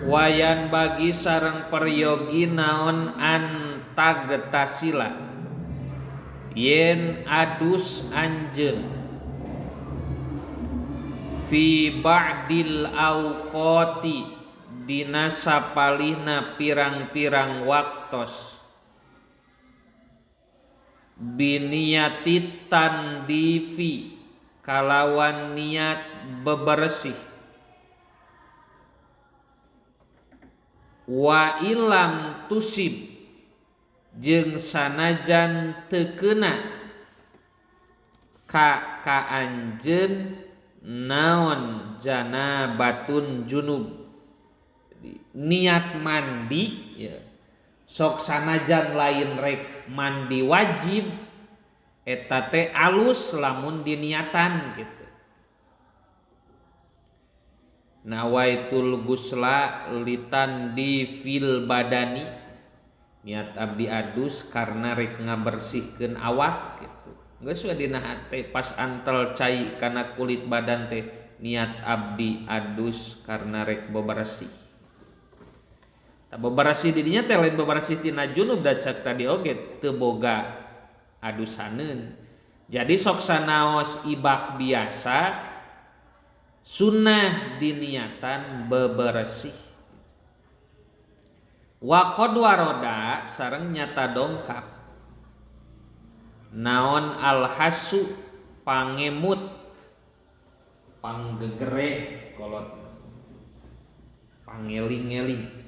wayan bagi sareng peryogi naon antagtasila yen adus anjeun fi ba'dil auqati dina sapalihna pirang-pirang waktos biniyati tandifi kalawan niat bebersih wa ilam tusib jeung sanajan teu keuna ka anjeun naon janabatun junub niat mandi ya. Sok sanajan lain rek mandi wajib eta teh alus lamun diniatan gitu. Nawaitul gusla litan di fil badani niat abdi adus karena rek ngabersihkeun awak gitu. Geus we dina hate pas antel cai kana kulit badan teh niat abdi adus karena rek bebersih. Bebersih didinya teh lain bebersih tina junub da cak tadi oge teu boga adusaneun. Jadi sok sanaos ibak biasa sunnah diniatan bebersih. Wa qad waroda sareng nyata dongkap naon alhasu pangemut panggegereh kolot pangeling-eling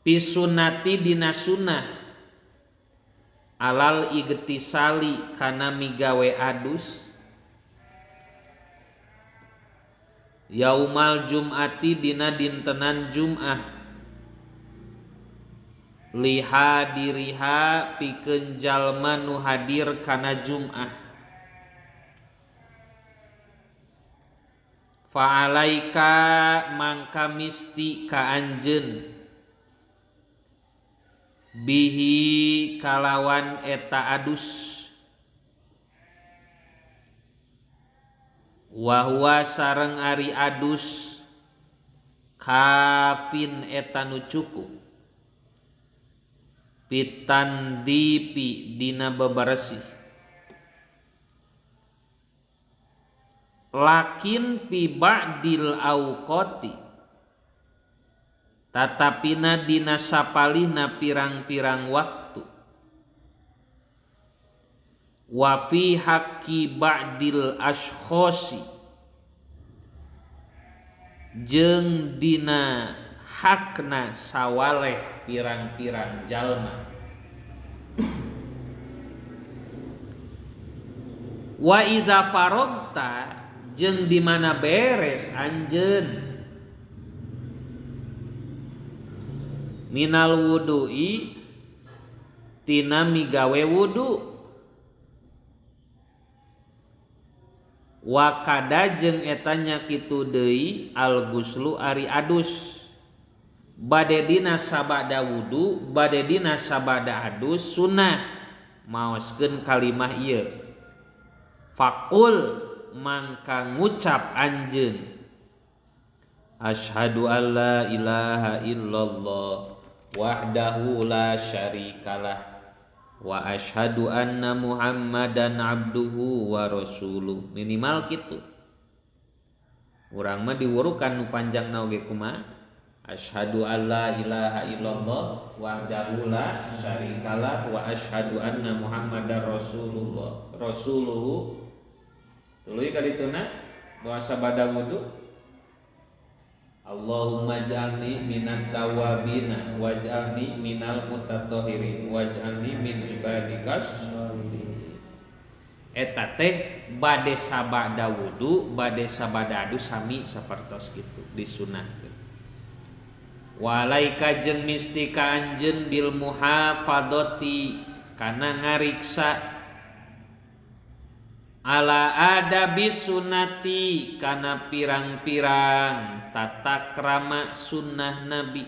pisunati dina sunnah alal igtisali kana migawe adus yaumal jum'ati dina dintenan jum'ah liha diriha pikeun jalma nu hadir kana jum'ah fa'alaika mangka misti ka anjeun bihi kalawan eta adus wa huwa sareng ari adus kafin eta nu cukup pitan dipi dina bebersih lakin pi ba'dil auqati tatapina dina sapalihna pirang-pirang waktu wa fi haqqi ba'dil ashkhosi jeung dina hakna sawaleh pirang-pirang jalma wa idza faragta jeung di mana beres anjeun minal wudu'i tina migawe wudu wa kada jeung eta nya kitu deui al guslu ari adus bade dina sabada wudu bade dina sabada adus sunnah maoskeun kalimah ieu faqul mangka ngucap anjeun asyhadu alla ilaha illallah wahdahu la syarikalah wa asyhadu anna muhammadan abduhu wa rasuluh minimal kitu urang mah diwurukan nu panjang na oge kumaha asyhadu alla ilaha illallah wahdahu la syarikalah wa asyhadu anna muhammadar rasulullah rasuluhu tuluy kadituna doa sabada wudu Allahumma ja'alni minat tawabina waj'alni minal mutatahhirin waj'alni min ibadikas sholihin. Eta teh bade sabada wudu bade sabada adu sami sapertos kitu disunahkeun. Walaika jeung misti ka anjeun bil muhafadzati kana ngariksa ala adabi sunnati kana pirang-pirang tata krama sunnah nabi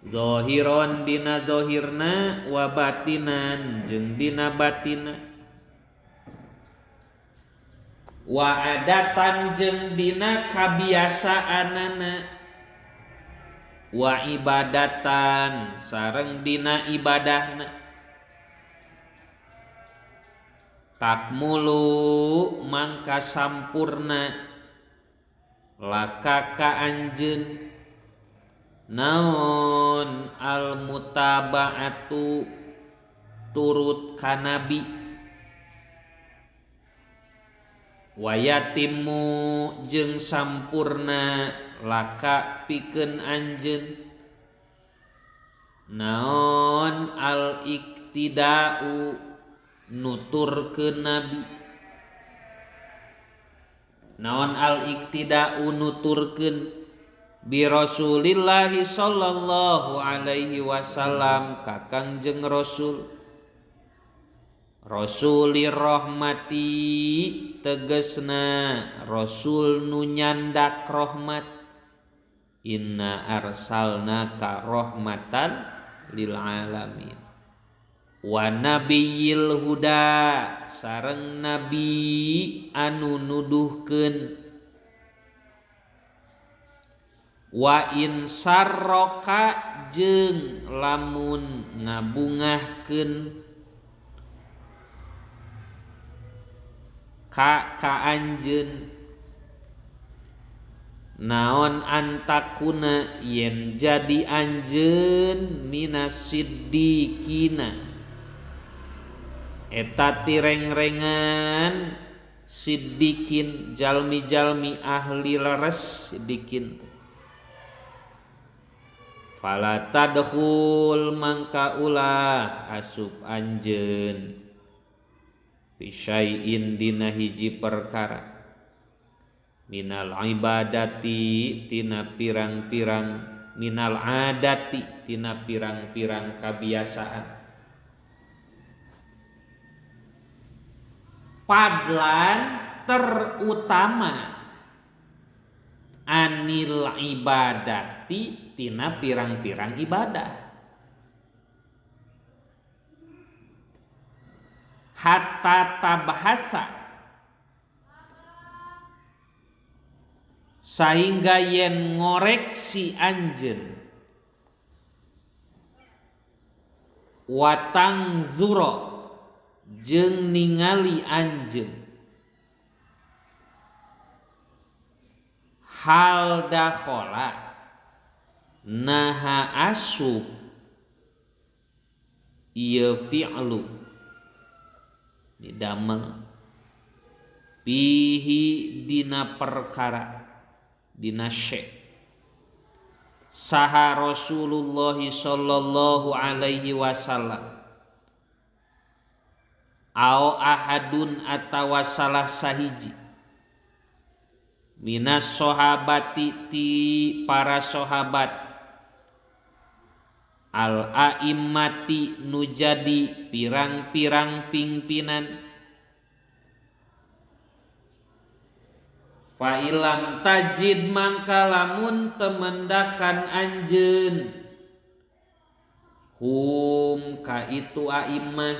zahiron dina zahirna wa batinan jeung dina batina wa adatan jeung dina kabiasaanana wa ibadatan sareng dina ibadahna takmulu mangka sampurna laka ka anjeun naon al mutaba'atu turut ka nabi wayatimu jeung sampurna laka pikeun anjeun naon al iktida'u nuturkeun nabi naon al iktida'u nuturkeun bi Rasulillahi sallallahu alaihi wasallam ka Kangjeng Rasul Rasulir rahmati tegesna Rasul nu nyandak rahmat inna arsalnaka rahmatan lil alamin wa nabiyil huda sareng nabi anu nuduhkeun wa in sarroka jeung lamun ngabungahkeun ka anjeun naon antakuna yen jadi anjeun minas siddiqina eta tireng-rengan siddiqin jalmi-jalmi ahli leres siddiqin fala tadkhul mangka ulah asup anjeun bisyai'in dina hiji perkara minal ibadati tina pirang-pirang minal adati tina pirang-pirang kebiasaan padlan terutama anil ibadati tina pirang-pirang ibadah hatta tabhasa sehingga yen ngoreksi anjeun watang zuro jeung ningali anjeun hal dakhola naha asub ieu fi'lu didamel pihi dina perkara dina syai' saha Rasulullah sallallahu alaihi wasallam au ahadun atawa salah sahiji minas sahabati ti para sahabat al a'immati nu jadi pirang-pirang pimpinan fa ilam tajid mangka lamun temendakan anjeun hum ka itu a'immah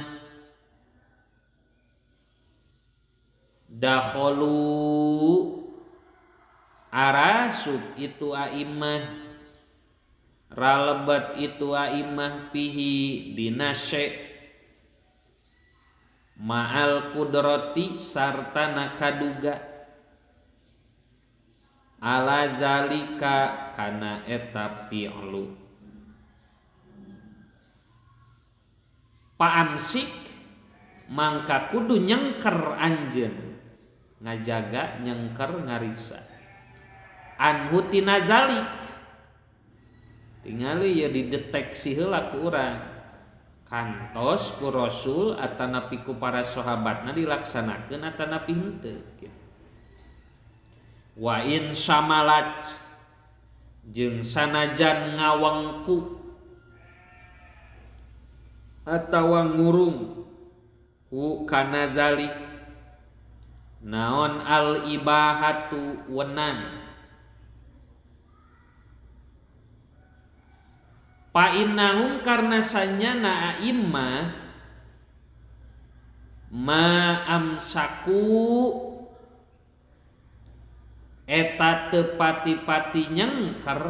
dakhulu arasub itu a'immah ralebet itu a'immah pihi dinasy ma'al kudrati sarta nakaduga ala zalika kana eta fi'lu paamsik mangka kudu nyengker anjeun ngajaga nyengker ngariksa anhu tina zalik tingali ya dideteksi heula ku urang kantos ku Rasul atanapi ku para sahabatna dilaksanakeun atanapi henteu gitu. Wa in samalat jeung sanajan ngawengku atawa ngurung hu kana zalik naon al ibahatu wenang fa innahum karna sanyana a'immah ma amsaku eta teu pati-pati nyengker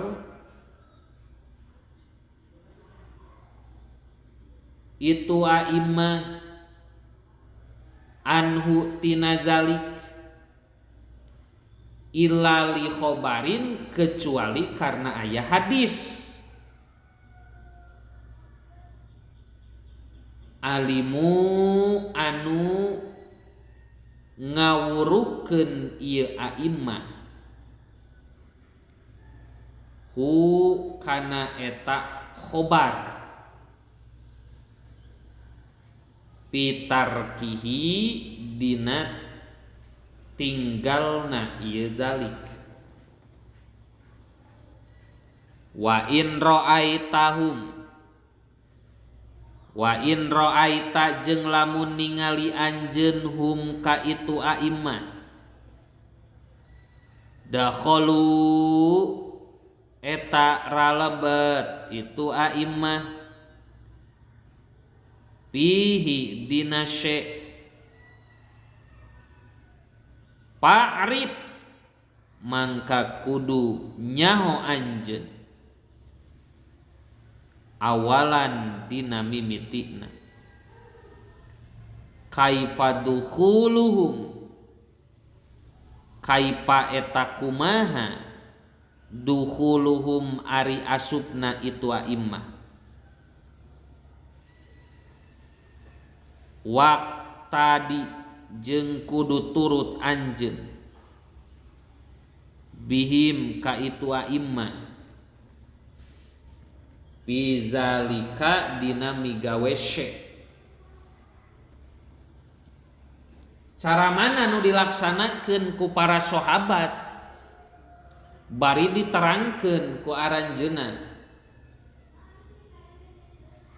itu a'immah anhu tina zalik illa li khobarin kecuali karena aya hadis alimu anu ngawurukeun ieu a'immah hu kana eta khobar pitarkihi dina tinggalna ieu zalik wa in ra'aita jeung lamun ningali anjeun hum ka itu a'immah dakhalu eta ralebet itu a'immah fihi dina syai' pa'rif mangka kudu nyaho anjeun awalan dina mimitina kaifa dukhuluhum kaifa eta kumaha dukhuluhum ari asupna itu a'immah waqtadi jeung kudu turut anjeun bihim ka itu a'immah bizalika dina migawe syai' cara mana nu dilaksanakeun ku para sahabat bari diterangkeun ku aranjeunna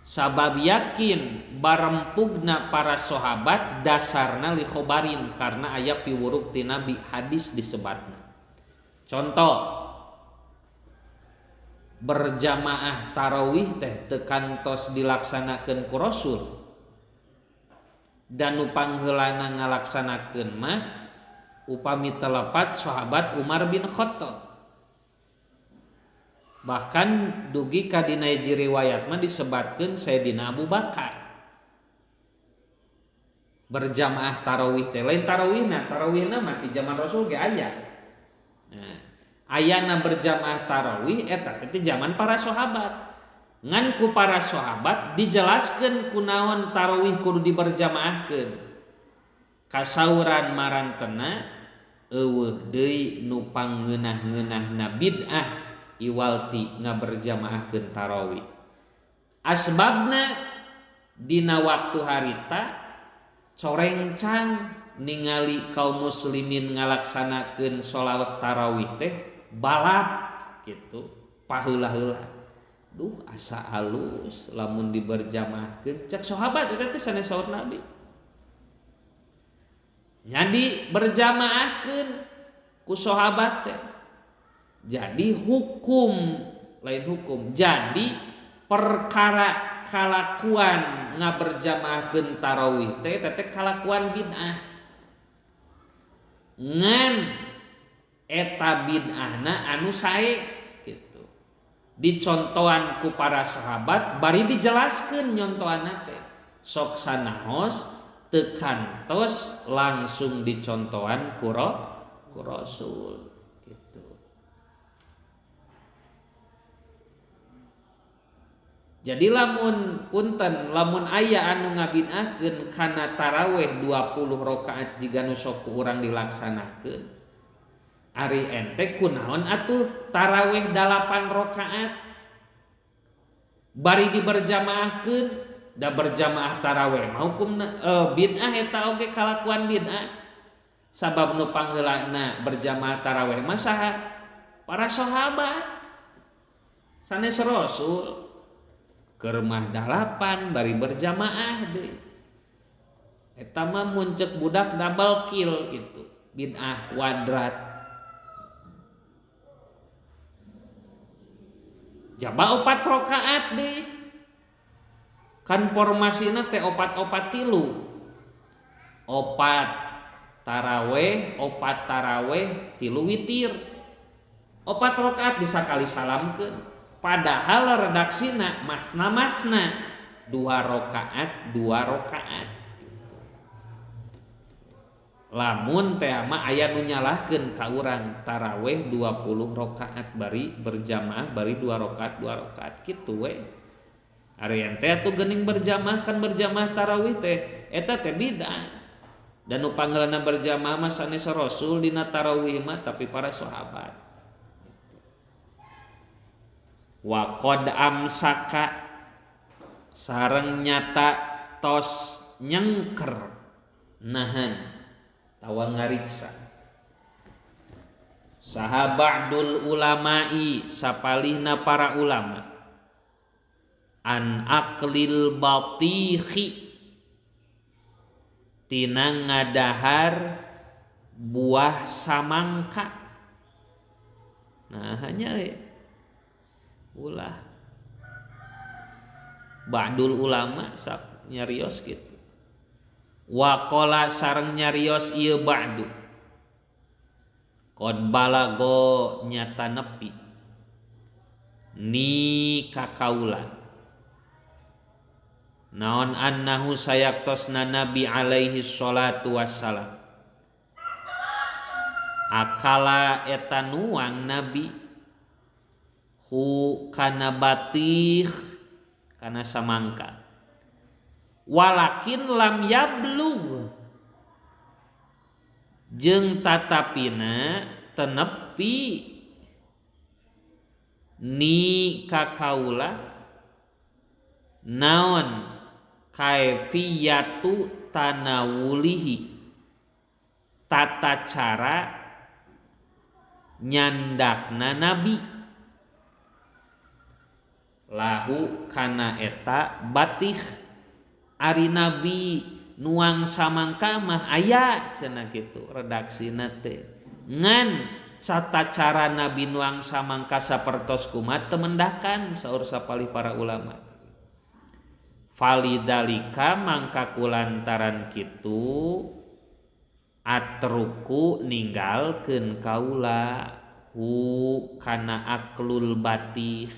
sabab yakin barempugna para sahabat dasarna li khobarin karena aya piwuruk ti nabi hadis disebatna contoh berjamaah tarawih teh teu kantos dilaksanakeun ku Rasul dan nu pangheulana ngalaksanakeun mah upami telepat sahabat Umar bin Khattab bahkan dugi ka dina hiji riwayat mah disebatkeun Sayyidina Abu Bakar berjamaah tarawih teh lain tarawihna mah di zaman Rasul ge aya nah ayana berjamaah tarawih eta teh zaman para sahabat ngan ku para sahabat dijelaskeun kunaon tarawih kudu diberjamaahkeun kasauran marantena eueuh deui nu pangeunah-ngeunahna bid'ah iwalti ngaberjamaahkeun tarawih asbabna dina waktu harita corencang ningali kaum muslimin ngalaksanakeun sholawat tarawih teh balap gitu paheula-heula duh asa alus lamun diberjamaahkeun cek sahabat eta teh sanes saur nabi jadi berjamaahkeun ku sahabat teh jadi hukum lain hukum jadi perkara kalakuan ngaberjamaahkeun tarawih teh teh kalakuan bid'ah ngan eta bid'ahna anu sae gitu dicontohan ku para sahabat bari dijelaskeun nyontohanna teh sok sanaos teu kantos langsung dicontohan ku Rasul gitu. Jadi lamun aya anu ngabid'ahkeun kana tarawih 20 rakaat jiga nu sok ku urang dilaksanakeun ari ente kunaon atuh tarawih 8 rakaat bari diberjamaahkeun da berjamaah tarawih mah hukumna bid'ah eta oge kalakuan bid'ah sabab nu pangheulana berjamaah tarawih mah saha para sahabat sanes Rasul keur mah 8 bari berjamaah deui eta mah mun ceuk budak double kill gitu bid'ah kuadrat jaba 4 rakaat deui kan formasina teh 4-4-3 4 taraweh 4 taraweh 3 witir 4 rakaat disakali salamkeun padahal redaksina masna 2 rakaat lamun teh mah aya nu nyalahkeun ka urang taraweh 20 rakaat bari berjamaah bari 2 rakaat kitu we ari ente atuh geuning berjamaah kan berjamaah tarawih teh eta teh bid'ah dan nu panggalana berjamaah mah sanes Rasul dina tarawih mah tapi para sahabat wa qad amsaka sareng nyata tos nyengker nahan tawa ngariksa saha ba'dul ulama'i sapalihna para ulama an aklil batihi tina ngadahar buah samangka nah hanya ulah ba'dul ulama sak nyarios gitu wa qala sareng nyarios ieu ba'du qad balago nyata nepi ni kakaula naon annahu sayaktosna nabi alaihi salatu wassalam akala eta nuang nabi hu kana batih kana samangka walakin lam yablugh jeung tatapina tenepi ni kakaula naon kaifiyatu tanawulihi tata cara nyandakna nabi lahu kana eta batih ari nabi nuang samangka mah aya cenah kitu redaksina teh ngan tata cara nabi nuang samangka sapertos kumaha temendakan saur sapalih para ulama falidalika mangka kulantaran kitu atruku ninggalkeun kaula hu kana aklul batih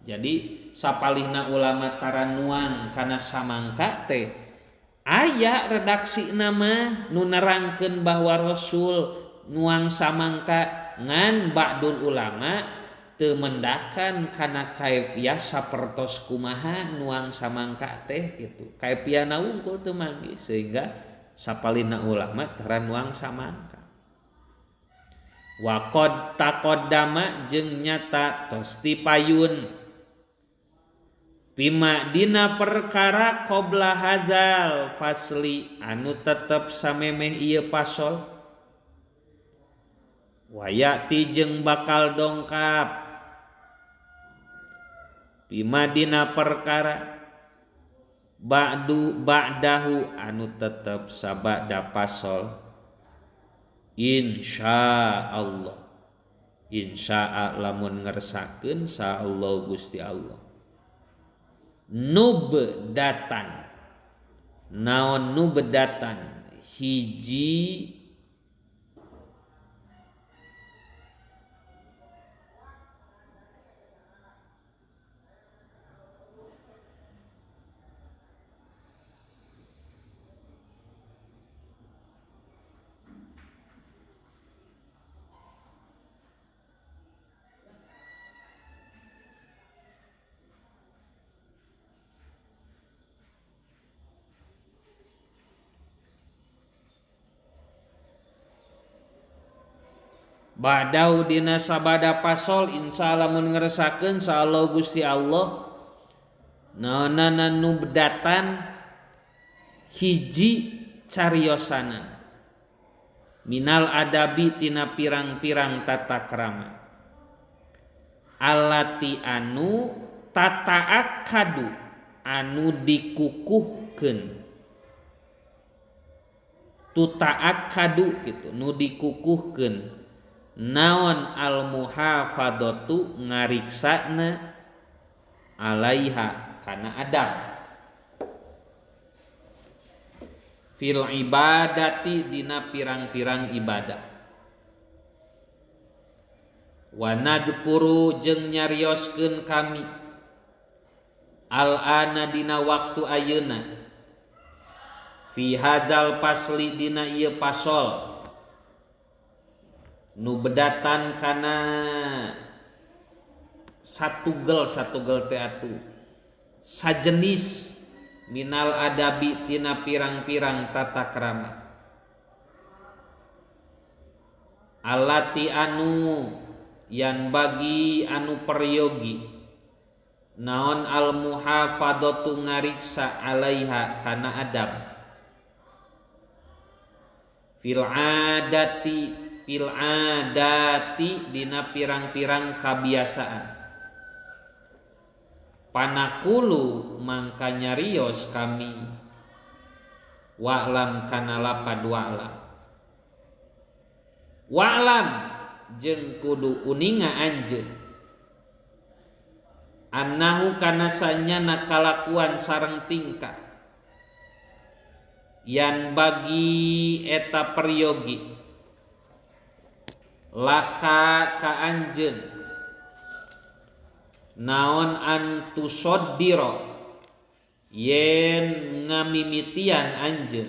jadi sapalihna ulama taranuang kana samangka teh aya redaksi nama nu nerangkeun bahwa Rasul nuang samangka ngan ba'dul ulama teu mendakan kana kaifiyah sapertos kumaha nuang samangka teh gitu kaifiyahna wungkul teu manggi sehingga sapalihna ulama taranuang samangka wa qad taqaddama jeung nyata tos tipayun bima dina perkara qabla hadzal fasli anu tetep samemeh ieu pasol wayati jeung bakal dongkap bima dina perkara ba'dahu anu tetep sabada pasol insyaallah insyaa lamun ngersakeun sa Allah Gusti Allah nubdatan naon nubdatan hiji Ba'dau dina sabada pasol insyaallah mun ngeresakeun sa Allah Gusti Allah naonana nubdatan hiji cariosana minal adabi tina pirang-pirang tata krama allati anu tata akadu anu dikukuhkeun tuta akadu gitu nu dikukuhkeun naon al muhafadatu ngariksana alaiha kana adab fil ibadati dina pirang-pirang ibadah. Wa nadkuru jeung nyarioskeun kami al-ana dina waktu ayeuna fi hadzal pasli dina ieu pasol nu bedatan kana satugel teh atuh sajenis minal adabi tina pirang-pirang tata krama alati anu yan bagi anu peryogi naon al muhafadatu ngariksa alaiha kana adab fil adati dina pirang-pirang kabiasaan panakulu mangka nyarios kami wa'lam kana lapad wa'lam jeung kudu uninga anjeun annahu kana sanyana kalakuan sareng tingkah yan bagi eta peryogi laka ka anjeun naon antusoddiro yen ngamimitian anjeun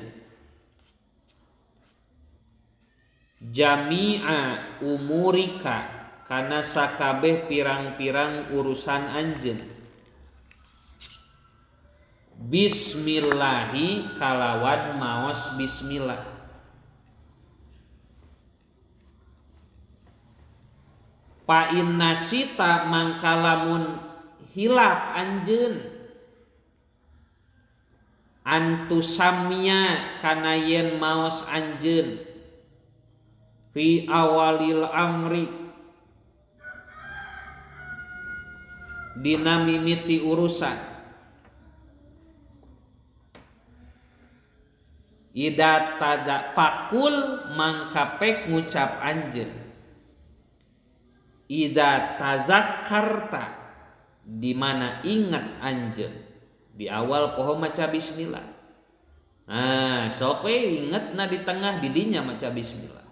jami'a umurika kana sakabeh pirang-pirang urusan anjeun bismillahi kalawan maos bismillah pa inna sita mangkalamun hilap anjeun antusamia kana yen maos anjeun fi awalil amri dina mimiti urusan ida tada pakul mangkapek ngucap anjeun ida tazakkarta di mana ingat anjeun di awal poho maca bismillah sok we ingetna di tengah didinya maca bismillah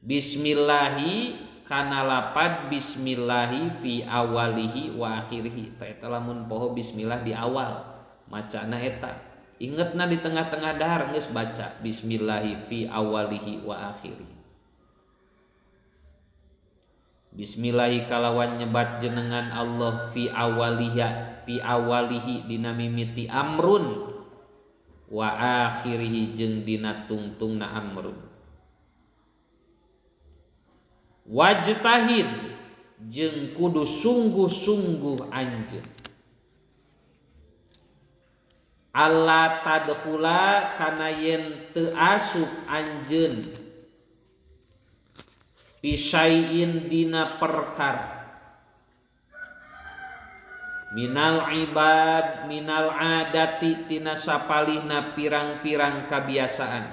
bismillahi kana lapad bismillahi fi awalihi wa akhirihi eta lamun poho bismillah di awal macana eta ingetna di tengah-tengah dahar geus baca bismillahi fi awalihi wa akhirihi bismillahi kalawan nyebat jenengan Allah fi awalihi dina mimiti amrun wa akhirihi jeung dina tungtungna amrun wajtahid jeung kudu sungguh-sungguh anjeun alla tadkhula kana yen teu asup anjeun pisain dina perkara minal adati tina sapalihna pirang-pirang kabiasaan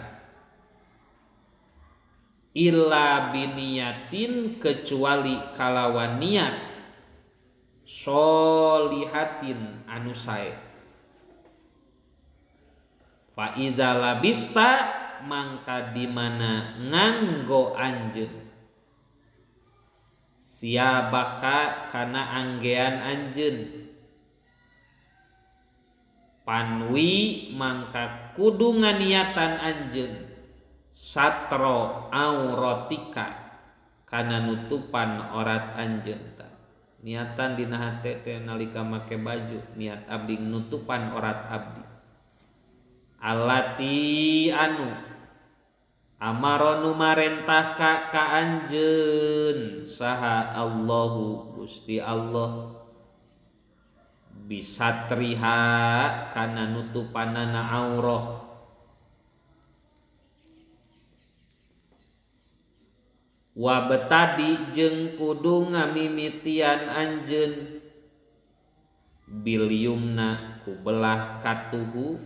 illa biniyatin kecuali kalawan niat solihatin anu sae fa idza labista mangka dimana nganggo anjeun siabaka kana anggean anjeun panwi mangka kudu nganiatan anjeun satro auratika kana nutupan orat anjeun niatan dina hate teh nalika make baju niat abdi nutupan orat abdi alati anu amaronu marentah ka anjeun saha Allahu Gusti Allah bisatriha kana nutupanana aurah wa betadi jeung kudu ngamimitian anjeun bil yumna ku belah katuhu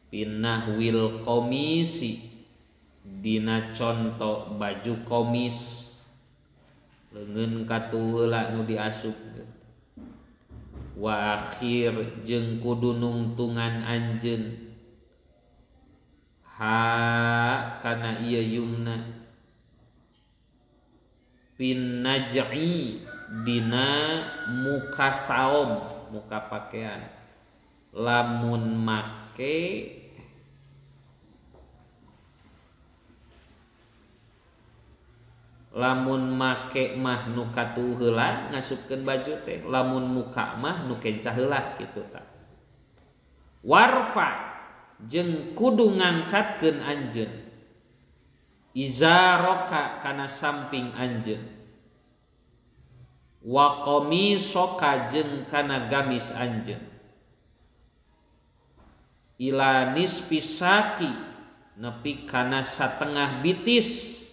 pinahwil komisi dina conto baju komis leungeun katuhu heula nu diasup wa akhir jeung kudu nungtungan anjeun ha kana ieu yumna pin naj'i dina muka saom muka pakaian lamun make mah nu katuh heula ngasupkeun baju teh lamun muka mah nu kenca heula kitu tah warfa jeung kudu ngangkatkeun anjeun izaraka kana samping anjeun wa qamisoka jeung kana gamis anjeun ila nisfi saqi nepi kana satengah bitis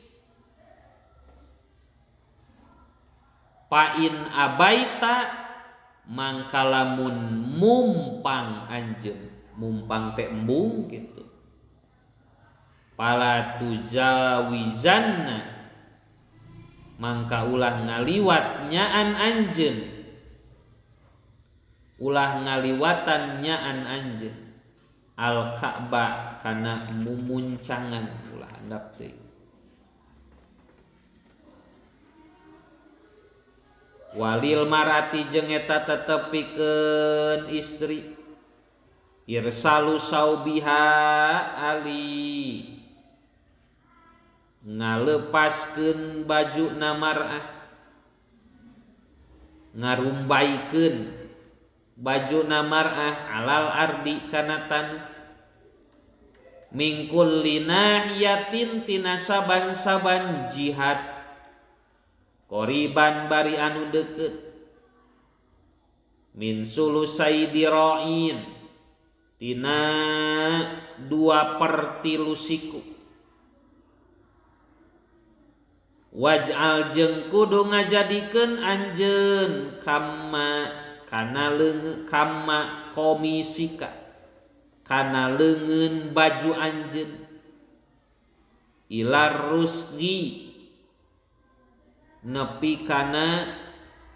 pain abaita mangkalamun mumpang anjeun mumpang teh embung gitu pala tujawizanna mangka ulah ngaliwat nyaan anjeun ulah ngaliwatan nyaan anjeun al ka'bah kana mumuncangan ulah handap teh walil marati jeung eta tetepikeun istri irsalu saubiha ali ngalepaskeun baju mar'ah ngarumbaikeun baju mar'ah alal ardi kana tanah mingkul linahiyatin tina saban-saban jihad qoriban bari anu deukeut min sulusai dira'in tina 2/3 siku waj'al jeung kudu ngajadikeun anjeun kamma kana leungeun kamma komisika kana leungeun baju anjeun ilar rusgi nepi kana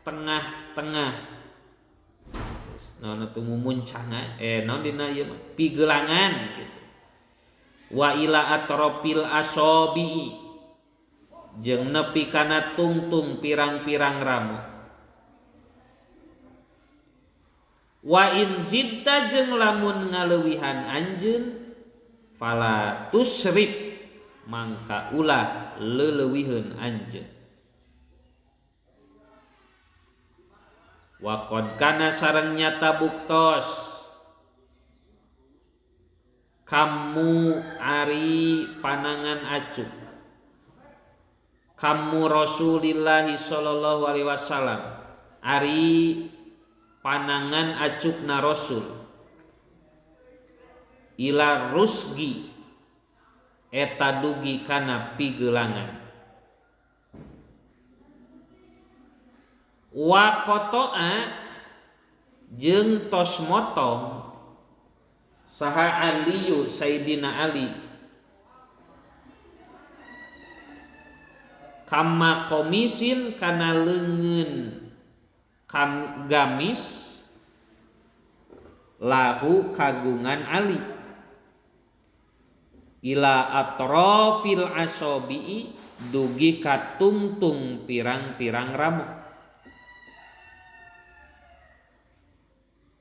tengah-tengah naon atuh mumuncangan naon dina ieu mah pigeulangan gitu wa ila atrofil asobi jeung nepi kana tungtung pirang-pirang rambut wa in zidta jeung lamun ngaleuwihan anjeun fala tusrib mangka ulah leuleuwihun anjeun wa qad kana sareng nyata buktos kamu ari panangan acuk kamu Rasulillahi sallallahu alaihi wasallam ari panangan acukna Rasul ila rusgi eta dugi kana pigeulangan wa qata'a jeung tos motong saha Aliyu Sayyidina Ali kama komisin kana leungeun gamis lahu kagungan Ali ila atrofil asobi dugi ka tungtung pirang-pirang rambut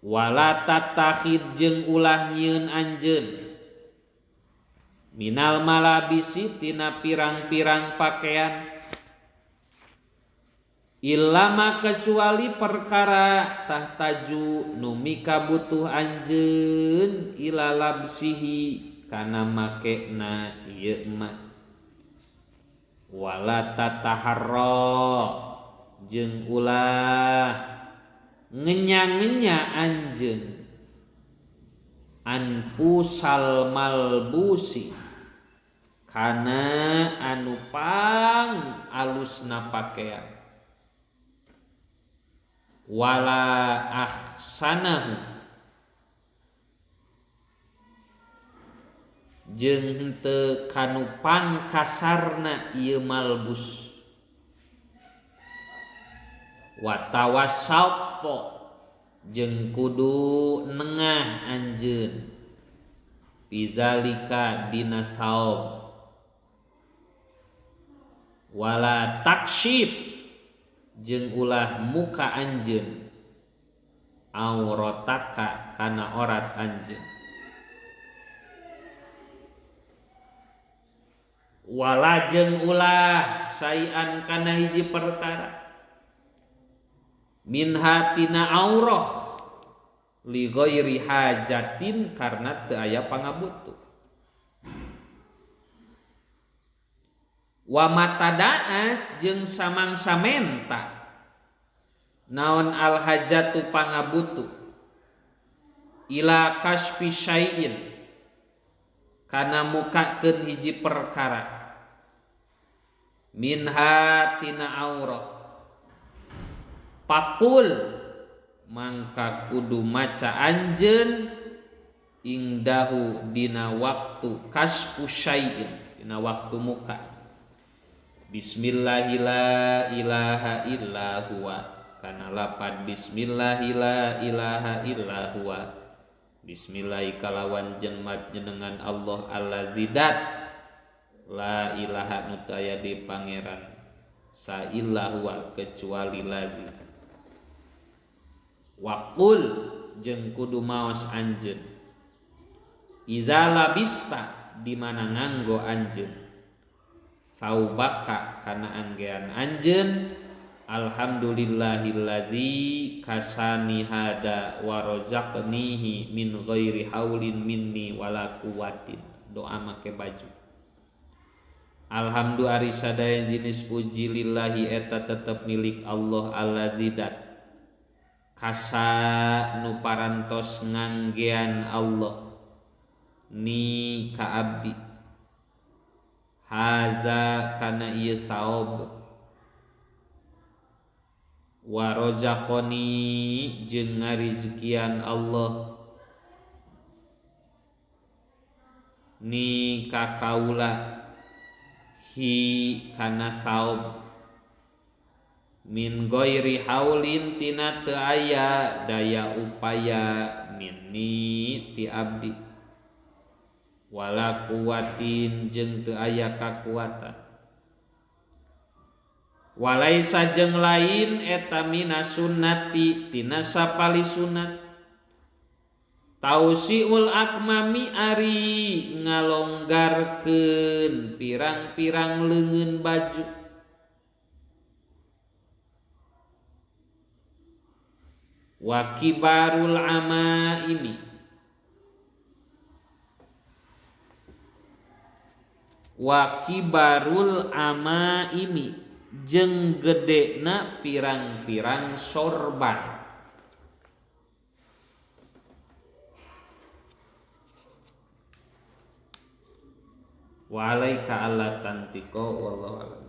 wala tatakhid jeung ulah nyieun anjeun minal malabisi tina pirang-pirang pakaian illama kecuali perkara tahtaju nu mika butuh anjeun ila labsihi kana makena ieu mah wala tataharra jeung ulah ngenya-ngenya anjeun anpusal malbusi kana anu pang alusna pakaian wala ahsanahu jeung henteu kanu pang kasarna ieu malbus wa tawassaqo jeung kudu nengah anjeun bizalika dina saum wala taksyib jeung ulah muka anjeun aurataka kana orat anjeun wala jeung ulah sayan kana hiji perkara min hatina aurah li ghairi hajatin karna teu aya pangabutuh wa matada'a jeung samangsa menta naon al hajatu pangabutuh ila kasfi syai'in kana mukakeun hiji perkara minha tina aurah pakul mangka kudu maca anjeun ingdahu dina waktu kasfu syai'in dina waktu muka Bismillahi la ilaha illa huwa kana lapad bismillahi la ilaha illa huwa bismillahi kalawan jenmat jenengan Allah allazi dat la ilaha nu teu aya di pangeran sa illa huwa kecuali lazi waqul jeung kudu maos anjeun idza labista di mana nganggo anjeun saubaka kana anggean anjeun alhamdulillahilladzi kasani hada wa razaqnihi min ghairi haulin minni wala quwwatin doa make baju alhamdu ari sadaya jenis puji lillahi eta tetep milik Allah alladzi dat kasa nu parantos nganggean Allah ni ka abdi haza kana ieu saob wa razaqani jeung ngarizkian Allah ni ka kaula hi kana saob min ghairi haulin tina teu aya daya upaya minni ti abdi wala kuwatin jeung teu aya kakuatan walaisa jeung lain eta mina sunnati tina sapali sunat tausiul akmami ari ngalonggarkeun pirang-pirang leungeun baju wa kibarul amaimi wa kibarul amaimi jeung gedena pirang-pirang sorban wa alaika alla tantiko wallahu a'lam.